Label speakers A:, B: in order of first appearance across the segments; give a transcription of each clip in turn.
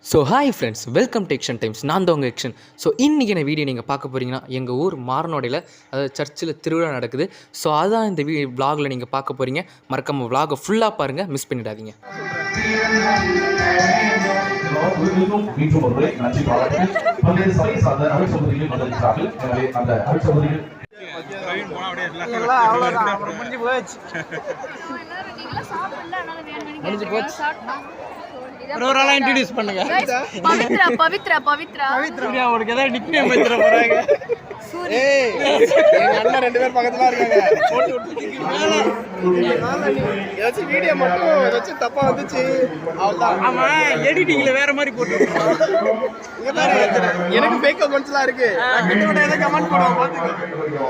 A: So hi friends, welcome to action times. நான் தான் உங்கள் எக்ஷன். ஸோ இன்றைக்கி என்ன வீடியோ நீங்கள் பார்க்க போகிறீங்கன்னா, எங்கள் ஊர் மாரனோடையில் அதாவது சர்ச்சில் திருவிழா நடக்குது. ஸோ அதுதான் இந்த விலாகில் நீங்கள் பார்க்க போகிறீங்க. மறக்காமல் விலாகை ஃபுல்லாக பாருங்கள், மிஸ் பண்ணிடாதீங்க.
B: ஒரு ஆளா இன்ட்ரோ듀ce பண்ணுங்க.
C: பவித்ரா
B: சூர்யா உங்களுக்கு ஏதாவது நிக்நேம் வச்சிர போறாங்க.
D: ஏய் எங்க அண்ணா ரெண்டு பேர் பக்கத்துல இருக்காங்க. போட்டு விட்டுட்டீங்க. ஏதாச்சும் வீடியோ மட்டும் ஏதாச்சும் தப்பா வந்துச்சு அவ்வளவுதான்.
B: ஆமா எடிட்டிங்ல வேற மாதிரி போட்டு
D: இங்க பாரு எனக்கு ஃபேக் அக்கவுண்ட்ஸ்லாம் இருக்கு. நான் கிட்ட ஏதாவது கமெண்ட் போடுவோம் பாத்துக்கோ.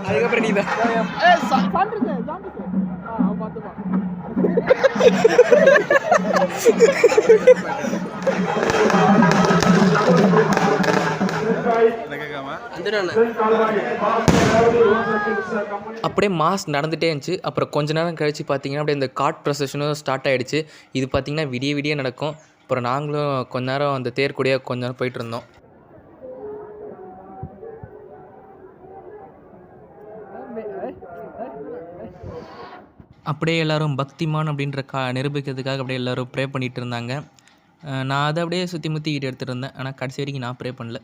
B: அதுக்கப்புறம் நீ தான்
D: ஏய் சாண்டிஸ் பாத்துப்பா.
A: அப்படியே மாஸ் நடந்துகிட்டே இருந்துச்சு. அப்புறம் கொஞ்ச நேரம் கழித்து பார்த்தீங்கன்னா அப்படியே இந்த காட் ப்ரொசஷனும் ஸ்டார்ட் ஆகிடுச்சு. இது பார்த்திங்கன்னா விடிய நடக்கும். அப்புறம் நாங்களும் கொஞ்ச நேரம் அந்த தேர் கூடயே கொஞ்ச நேரம் போயிட்டு இருந்தோம். அப்படியே எல்லோரும் பக்திமான் அப்படின்ற நிரூபிக்கிறதுக்காக அப்படியே எல்லோரும் ப்ரே பண்ணிகிட்டு இருந்தாங்க. நான் அதை அப்படியே சுற்றி முற்றிக்கிட்டு எடுத்துகிட்டு இருந்தேன். ஆனால் கடைசி வரைக்கும் நான் ப்ரே பண்ணல.